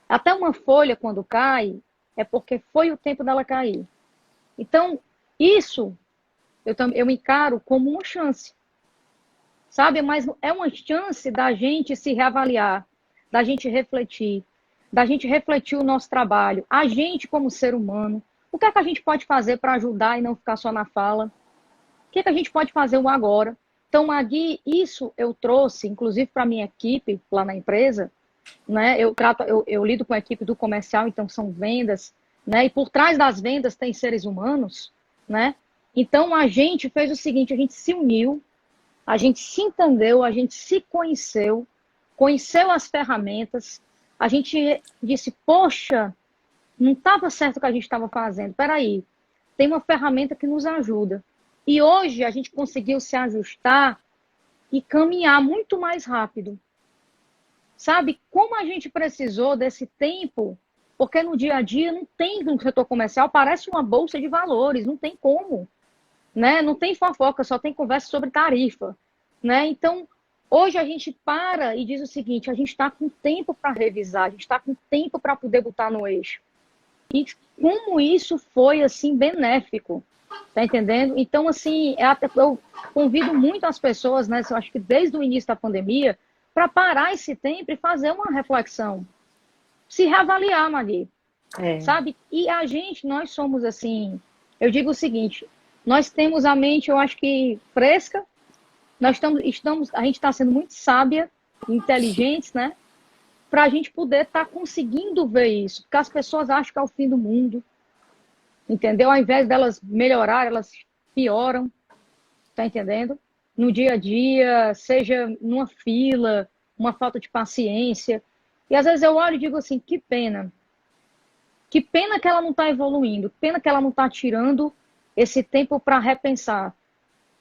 Até uma folha, quando cai, é porque foi o tempo dela cair. Então, isso eu encaro como uma chance, sabe? Mas é uma chance da gente se reavaliar, da gente refletir o nosso trabalho, a gente como ser humano, o que é que a gente pode fazer para ajudar e não ficar só na fala? O que é que a gente pode fazer o agora? Então, Magui, isso eu trouxe, inclusive para a minha equipe lá na empresa, né? Eu lido com a equipe do comercial, então são vendas, né? E por trás das vendas tem seres humanos, né? Então a gente fez o seguinte, a gente se uniu, a gente se entendeu, a gente se conheceu, conheceu as ferramentas, a gente disse, poxa, não estava certo o que a gente estava fazendo, peraí, tem uma ferramenta que nos ajuda. E hoje a gente conseguiu se ajustar e caminhar muito mais rápido. Sabe como a gente precisou desse tempo? Porque no dia a dia não tem no setor comercial, parece uma bolsa de valores, não tem como, né? Não tem fofoca, só tem conversa sobre tarifa, né? Então, hoje a gente para e diz o seguinte, a gente está com tempo para revisar, a gente está com tempo para poder botar no eixo. E como isso foi, assim, benéfico, tá entendendo? Então, assim, eu convido muito as pessoas, né? Eu acho que desde o início da pandemia, para parar esse tempo e fazer uma reflexão. Se reavaliar, Magui, sabe? E a gente, nós somos assim, eu digo o seguinte, nós temos a mente, eu acho que fresca, a gente está sendo muito sábia, inteligentes, né? Para a gente poder estar conseguindo ver isso, porque as pessoas acham que é o fim do mundo, entendeu? Ao invés delas melhorar, elas pioram, tá entendendo? No dia a dia, seja numa fila, uma falta de paciência. E às vezes eu olho e digo assim, que pena. Que pena que ela não está evoluindo, pena que ela não está tirando esse tempo para repensar.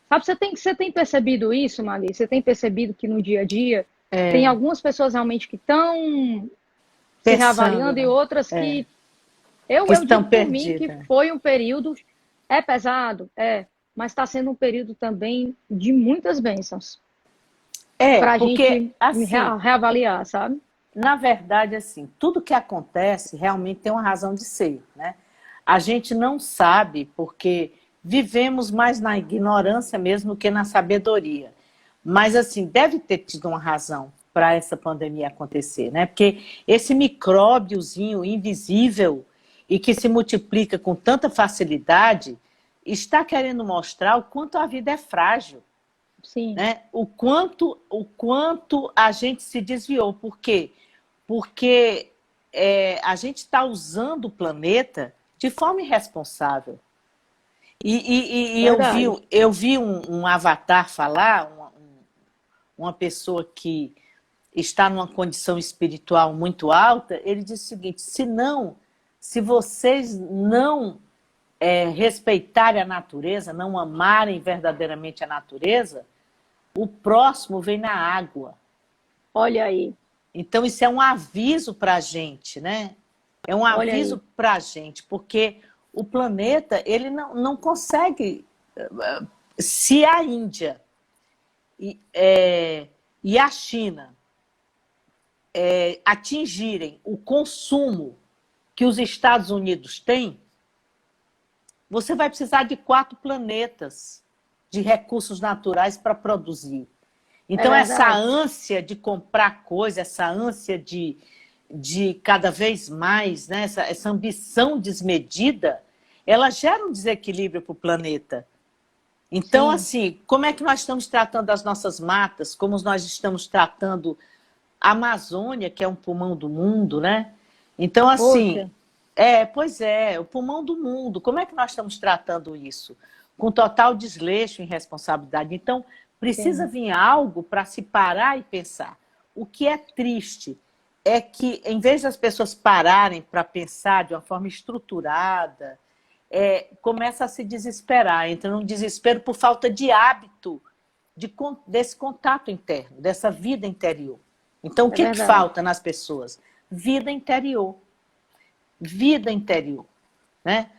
Sabe, você tem percebido isso, Mali? Você tem percebido que no dia a dia tem algumas pessoas realmente que estão se Pensando, reavaliando e né? outras que... Eu Que estão digo por mim que perdidas. foi um período... É pesado? É. Mas está sendo um período também de muitas bênçãos para a Porque, gente assim, reavaliar, sabe? na verdade, assim, tudo que acontece realmente tem uma razão de ser, né? A gente não sabe porque vivemos mais na ignorância mesmo que na sabedoria. Mas, assim, deve ter tido uma razão para essa pandemia acontecer, né? Porque esse micróbiozinho invisível e que se multiplica com tanta facilidade está querendo mostrar o quanto a vida é frágil, Sim, né? O quanto a gente se desviou. Por quê? Porque a gente está usando o planeta de forma irresponsável. E verdade. eu vi um avatar falar, uma pessoa que está numa condição espiritual muito alta, ele disse o seguinte: se vocês não respeitarem a natureza, não amarem verdadeiramente a natureza, o próximo vem na água. Olha aí, Então, isso é um aviso para a gente, né? É um olha aí. aviso para a gente, porque o planeta ele não consegue. Se a Índia e a China atingirem o consumo que os Estados Unidos têm, você vai precisar de 4 planetas de recursos naturais para produzir. É Então, essa verdade. ânsia de comprar coisa, essa ânsia de cada vez mais, né, essa ambição desmedida, ela gera um desequilíbrio para o planeta. Então, Sim. assim, como é que nós estamos tratando as nossas matas, como nós estamos tratando a Amazônia, que é um pulmão do mundo, né? Então, assim, Poxa, pois é, o pulmão do mundo, como é que nós estamos tratando isso? Com total desleixo e irresponsabilidade. Então, precisa sim. vir algo para se parar e pensar. O que é triste é que, em vez das pessoas pararem para pensar de uma forma estruturada, começa a se desesperar, entra num desespero por falta de hábito desse contato interno, dessa vida interior. Então, o É que verdade. falta nas pessoas? Vida interior. Vida interior. Né?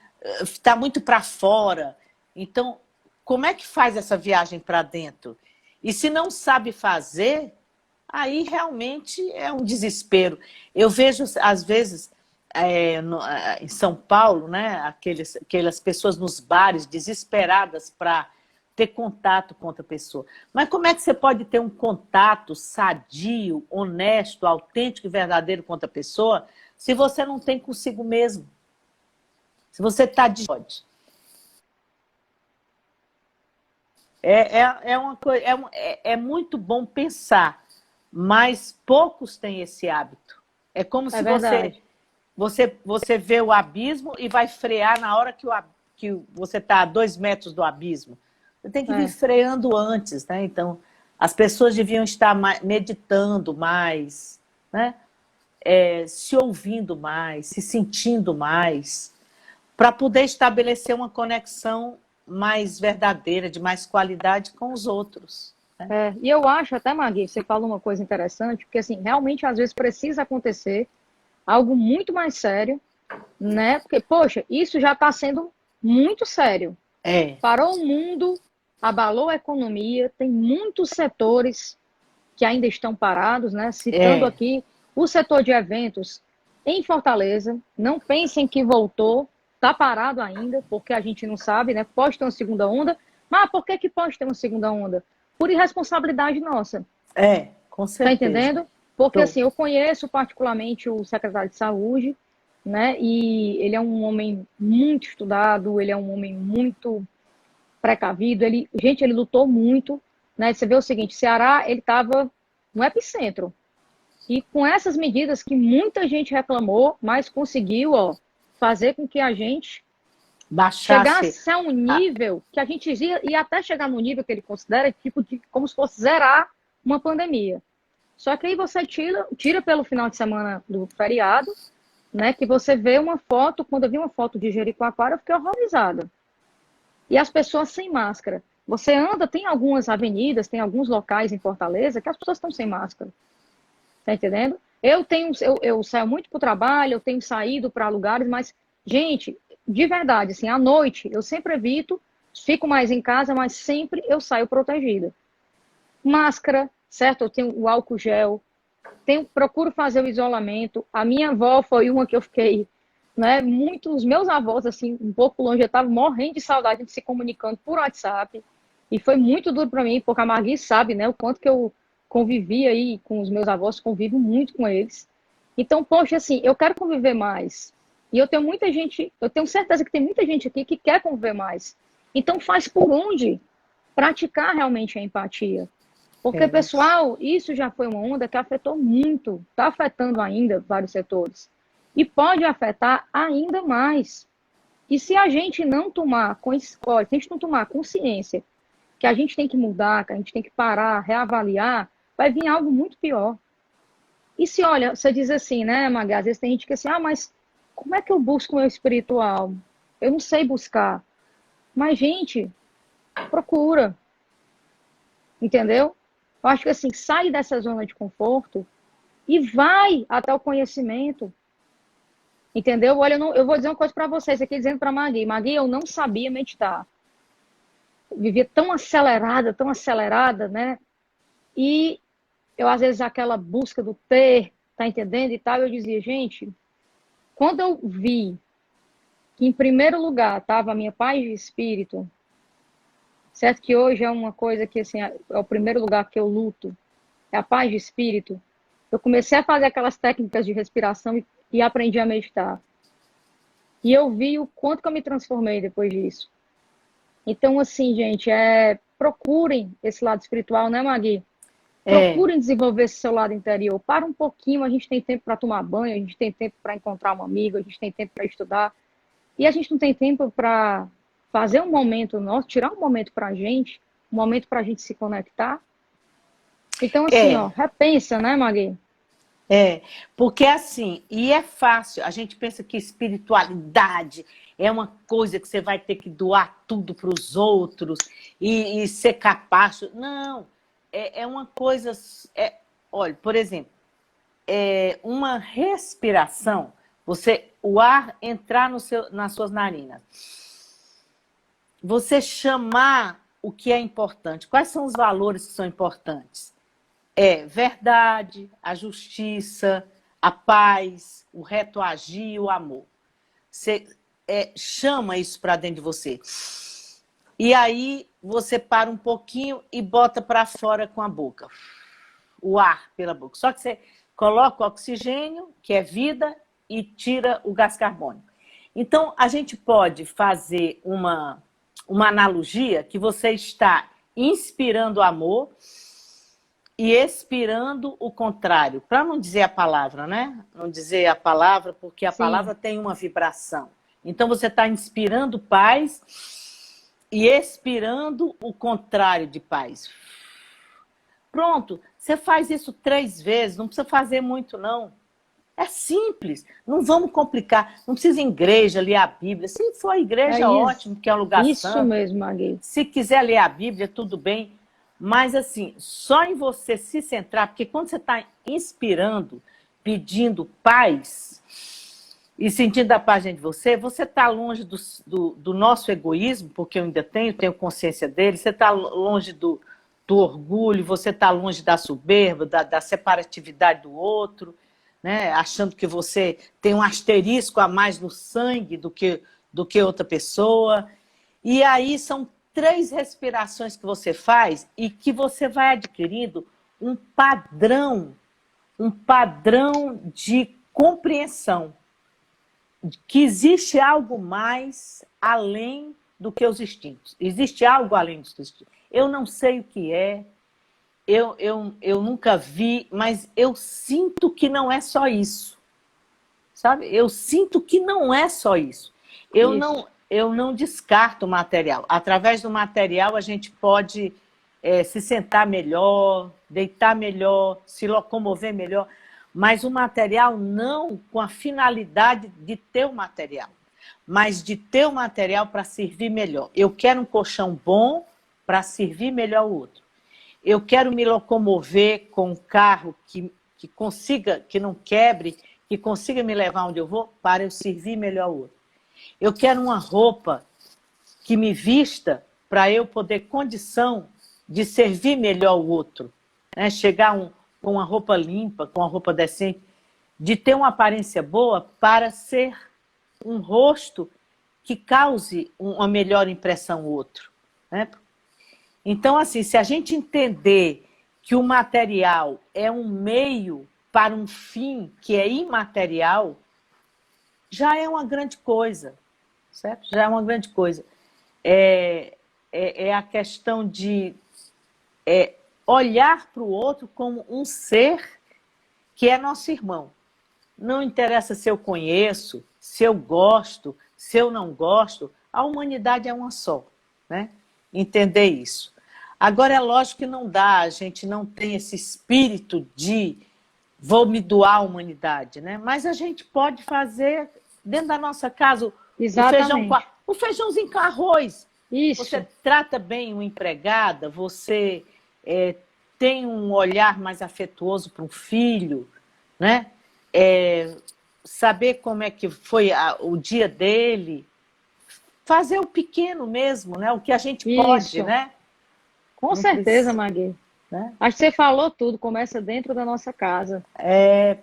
Está muito para fora. Então, como é que faz essa viagem para dentro? E se não sabe fazer, aí realmente é um desespero. Eu vejo, às vezes, em São Paulo, né, aquelas pessoas nos bares desesperadas para ter contato com outra pessoa. Mas como é que você pode ter um contato sadio, honesto, autêntico e verdadeiro com outra pessoa se você não tem consigo mesmo? Se você está de uma coisa, muito bom pensar, mas poucos têm esse hábito. É como É se você verdade. você vê o abismo e vai frear na hora que você está a 2 metros do abismo. Você tem que vir É, freando antes, né? Então, as pessoas deviam estar meditando mais, né? Se ouvindo mais, se sentindo mais, para poder estabelecer uma conexão mais verdadeira, de mais qualidade com os outros. Né? E eu acho até, Magui, você falou uma coisa interessante, porque assim, realmente às vezes precisa acontecer algo muito mais sério, né? Porque, poxa, isso já está sendo muito sério. É, Parou o mundo, abalou a economia, tem muitos setores que ainda estão parados, né? Citando é, aqui o setor de eventos em Fortaleza, não pensem que voltou, está parado ainda, porque a gente não sabe, né? Pode ter uma segunda onda, mas por que pode ter uma segunda onda? Por irresponsabilidade nossa, com tá certeza. entendendo? Porque Tô. assim, eu conheço particularmente o secretário de saúde, né? E ele é um homem muito estudado, ele é um homem muito precavido, ele lutou muito, né? Você vê o seguinte, Ceará, ele estava no epicentro. E com essas medidas que muita gente reclamou, mas conseguiu, ó, fazer com que a gente Baixasse. chegasse a um nível que a gente ia até chegar no nível que ele considera tipo de como se fosse zerar uma pandemia. Só que aí você tira pelo final de semana do feriado, né? Que você vê uma foto, quando eu vi uma foto de Jericoacoara, eu fiquei horrorizada. e as pessoas sem máscara. Você anda, tem algumas avenidas, tem alguns locais em Fortaleza que as pessoas estão sem máscara. Tá entendendo? Eu saio muito para o trabalho, eu tenho saído para lugares, mas, gente, de verdade, assim, à noite eu sempre evito, fico mais em casa, mas sempre eu saio protegida. Máscara, certo? Eu tenho o álcool gel, procuro fazer o isolamento. A minha avó foi uma que eu fiquei, né? Muitos meus avós, assim, um pouco longe, eu estava morrendo de saudade de se comunicando por WhatsApp. E foi muito duro para mim, porque a Margui sabe, né? O quanto que eu convivi aí com os meus avós, convivo muito com eles. Então, poxa, assim, eu quero conviver mais. E eu tenho muita gente, eu tenho certeza que tem muita gente aqui que quer conviver mais. Então, faz por onde praticar realmente a empatia. Porque, É. pessoal, isso já foi uma onda que afetou muito, está afetando ainda vários setores. E pode afetar ainda mais. E se a gente não tomar, se a gente não tomar consciência que a gente tem que mudar, que a gente tem que parar, reavaliar, vai vir algo muito pior. E se, olha, você diz assim, né, Maga, às vezes tem gente que assim, mas como é que eu busco o meu espiritual? Eu não sei buscar. Mas, gente, procura. Entendeu? Eu acho que assim, sai dessa zona de conforto e vai até o conhecimento. Entendeu? Olha, eu vou dizer uma coisa para vocês aqui, dizendo para Magui. Magui, eu não sabia meditar. Eu vivia tão acelerada, né? E eu, às vezes, aquela busca do ter, tá entendendo e tal, eu dizia, gente, quando eu vi que, em primeiro lugar, estava a minha paz de espírito, certo que hoje é uma coisa que, assim, é o primeiro lugar que eu luto, é a paz de espírito, eu comecei a fazer aquelas técnicas de respiração e aprendi a meditar. E eu vi o quanto que eu me transformei depois disso. Então, assim, gente, procurem esse lado espiritual, né, Magui? Procurem desenvolver esse seu lado interior. Para um pouquinho, a gente tem tempo para tomar banho, a gente tem tempo para encontrar um amigo, a gente tem tempo para estudar. E a gente não tem tempo para fazer um momento nosso, tirar um momento para a gente, um momento para a gente se conectar. Então, assim, ó, repensa, né, Magui? Porque assim, e é fácil, a gente pensa que espiritualidade é uma coisa que você vai ter que doar tudo para os outros e ser capaz. Não, é uma coisa. Olha, por exemplo, uma respiração, o ar entrar nas suas narinas, você chamar o que é importante. Quais são os valores que são importantes? Verdade, a justiça, a paz, o reto agir, o amor. Você chama isso para dentro de você. E aí você para um pouquinho e bota para fora com a boca. O ar pela boca. Só que você coloca o oxigênio, que é vida, e tira o gás carbônico. Então, a gente pode fazer uma analogia que você está inspirando amor e expirando o contrário, para não dizer a palavra, né? Não dizer a palavra, porque a palavra tem uma vibração. Então, você está inspirando paz e expirando o contrário de paz. Pronto, você faz isso 3 vezes, não precisa fazer muito, não. É simples, não vamos complicar. Não precisa ir em igreja, ler a Bíblia. Se for a igreja, ótimo, porque é um lugar santo. Isso mesmo, Magui. Se quiser ler a Bíblia, tudo bem. Mas, assim, só em você se centrar, porque quando você está inspirando, pedindo paz e sentindo a paz dentro de você, você está longe do nosso egoísmo, porque eu ainda tenho consciência dele, você está longe do orgulho, você está longe da soberba, da separatividade do outro, né? Achando que você tem um asterisco a mais no sangue do que outra pessoa. E aí são 3 respirações que você faz e que você vai adquirindo um padrão de compreensão, que existe algo mais além do que os instintos. Existe algo além dos instintos. Eu não sei o que é, eu nunca vi, mas eu sinto que não é só isso. Sabe? Eu sinto que não é só isso. Eu não descarto o material. Através do material, a gente pode se sentar melhor, deitar melhor, se locomover melhor, mas o material não com a finalidade de ter o material. mas de ter o material para servir melhor. Eu quero um colchão bom para servir melhor o outro. Eu quero me locomover com um carro que consiga, que não quebre, que consiga me levar onde eu vou, para eu servir melhor o outro. Eu quero uma roupa que me vista para eu poder condição de servir melhor o outro. Né? Chegar com uma roupa limpa, com uma roupa decente, de ter uma aparência boa para ser um rosto que cause uma melhor impressão ao outro. Né? Então, assim, se a gente entender que o material é um meio para um fim que é imaterial, já é uma grande coisa, certo? Já é uma grande coisa. É a questão de olhar para o outro como um ser que é nosso irmão. Não interessa se eu conheço, se eu gosto, se eu não gosto, a humanidade é uma só, né? Entender isso. Agora, é lógico que não dá, a gente não tem esse espírito de vou me doar à humanidade, né? Mas a gente pode fazer dentro da nossa casa o feijãozinho com arroz. Isso. Você trata bem uma empregada, você tem um olhar mais afetuoso para um filho, né? Saber como é que foi o dia dele, fazer o pequeno mesmo, né? O que a gente pode, né? Com certeza, Magui. Né? Acho que você falou tudo, começa dentro da nossa casa.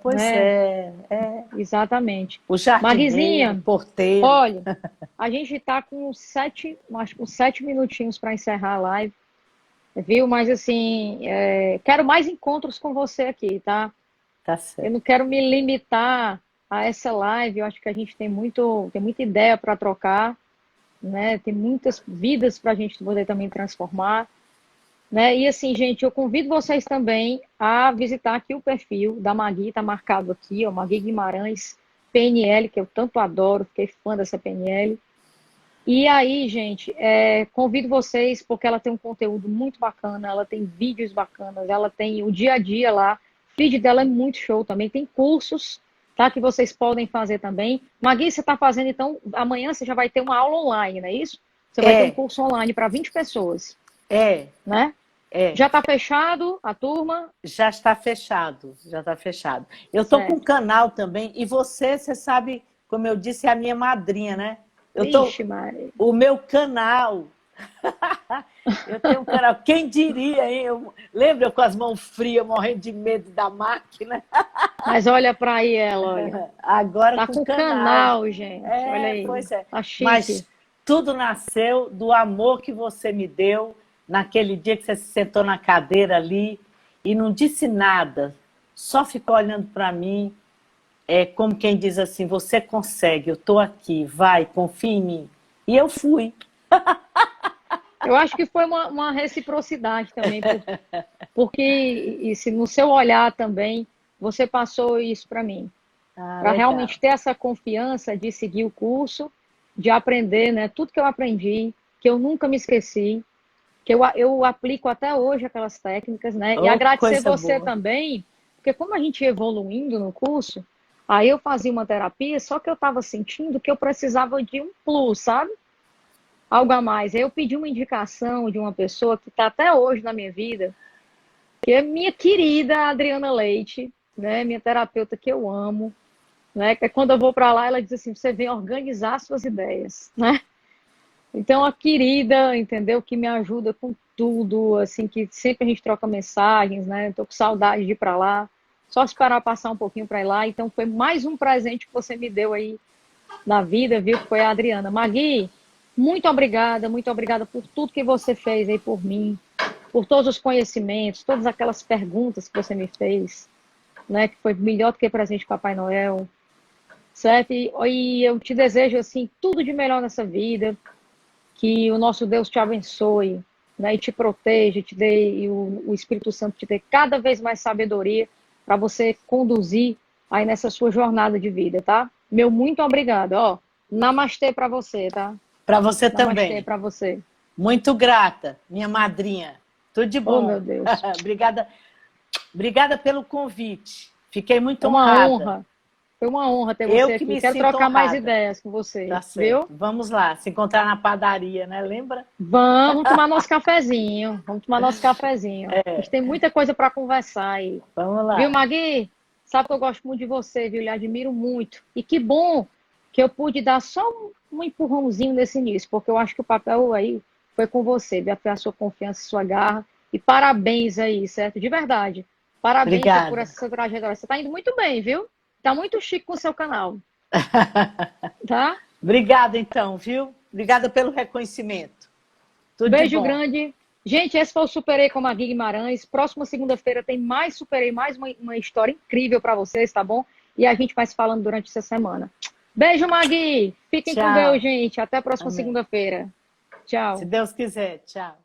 Pois né? é. Exatamente. O jardineiro, Maguizinha, o porteiro. Olha, a gente está com acho que uns 7 minutinhos para encerrar a live, viu? Mas assim, quero mais encontros com você aqui, tá? Tá certo. Eu não quero me limitar a essa live, eu acho que a gente tem muita ideia para trocar, né? Tem muitas vidas para a gente poder também transformar. Né? E assim, gente, eu convido vocês também a visitar aqui o perfil da Magui, está marcado aqui, ó, Magui Guimarães, PNL, que eu tanto adoro, fiquei fã dessa PNL. E aí, gente, convido vocês, porque ela tem um conteúdo muito bacana, ela tem vídeos bacanas, ela tem o dia a dia lá, o feed dela é muito show também, tem cursos, tá, que vocês podem fazer também. Magui, você está fazendo, então, amanhã você já vai ter uma aula online, não é isso? Você vai ter um curso online para 20 pessoas. Né? Já está fechado a turma? Já está fechado, já está fechado. Eu estou com um canal também, e você sabe, como eu disse, é a minha madrinha, né? Ixi, Maria. O meu canal. Eu tenho um canal. Quem diria, hein? Lembra eu com as mãos frias, morrendo de medo da máquina? Mas olha para aí ela, olha. Agora tá com canal, gente. Olha aí. Pois é. Tá chique. Mas tudo nasceu do amor que você me deu naquele dia que você se sentou na cadeira ali e não disse nada, só ficou olhando para mim, como quem diz assim, você consegue, eu estou aqui, vai, confia em mim. E eu fui. Eu acho que foi uma reciprocidade também, porque no seu olhar também, você passou isso para mim. Para realmente ter essa confiança de seguir o curso, de aprender, né, tudo que eu aprendi, que eu nunca me esqueci, que eu aplico até hoje aquelas técnicas, né? E agradecer você também, porque como a gente ia evoluindo no curso, aí eu fazia uma terapia, só que eu estava sentindo que eu precisava de um plus, sabe? Algo a mais. Aí eu pedi uma indicação de uma pessoa que está até hoje na minha vida, que é minha querida Adriana Leite, né? Minha terapeuta que eu amo, né? Que quando eu vou para lá, ela diz assim, você vem organizar suas ideias, né? Então, a querida, entendeu? Que me ajuda com tudo, assim, que sempre a gente troca mensagens, né? Estou com saudade de ir para lá. Só esperar passar um pouquinho para ir lá. Então, foi mais um presente que você me deu aí na vida, viu? Que foi a Adriana. Magui, muito obrigada por tudo que você fez aí por mim, por todos os conhecimentos, todas aquelas perguntas que você me fez, né? Que foi melhor do que presente de Papai Noel, certo? E eu te desejo, assim, tudo de melhor nessa vida. Que o nosso Deus te abençoe, né, e te proteja, e o Espírito Santo te dê cada vez mais sabedoria para você conduzir aí nessa sua jornada de vida, tá? Meu muito obrigado, ó. Namastê para você, tá? Para você também. Namastê para você. Muito grata, minha madrinha. Tudo de bom. Oh, meu Deus. Obrigada pelo convite. Fiquei muito honrada. Uma honra. Foi uma honra ter Eu você que aqui. me Quero sinto trocar mais honrada. ideias com você, Tá viu? certo. Vamos lá, se encontrar na padaria, né? Lembra? Vamos tomar nosso cafezinho. Vamos tomar nosso cafezinho. A gente É, tem muita coisa para conversar aí. vamos Viu, lá. Magui? Sabe que eu gosto muito de você, viu? Lhe admiro muito. E que bom que eu pude dar só um empurrãozinho nesse início, porque eu acho que o papel aí foi com você, viu? Foi a sua confiança, sua garra. E parabéns aí, certo? De verdade. Parabéns aí por Obrigada. essa trajetória. Você está indo muito bem, viu? Tá muito chique com o seu canal, tá? Obrigada, então, viu? Obrigada pelo reconhecimento. Tudo de Beijo bom. grande. Gente, esse foi o Superei com a Magui Guimarães. Próxima segunda-feira tem mais Superei, mais uma história incrível para vocês, tá bom? E a gente vai se falando durante essa semana. Beijo, Magui. Fiquem com Deus, Tchau. gente. Até a próxima Amém. segunda-feira. Se Tchau. Deus quiser. Tchau.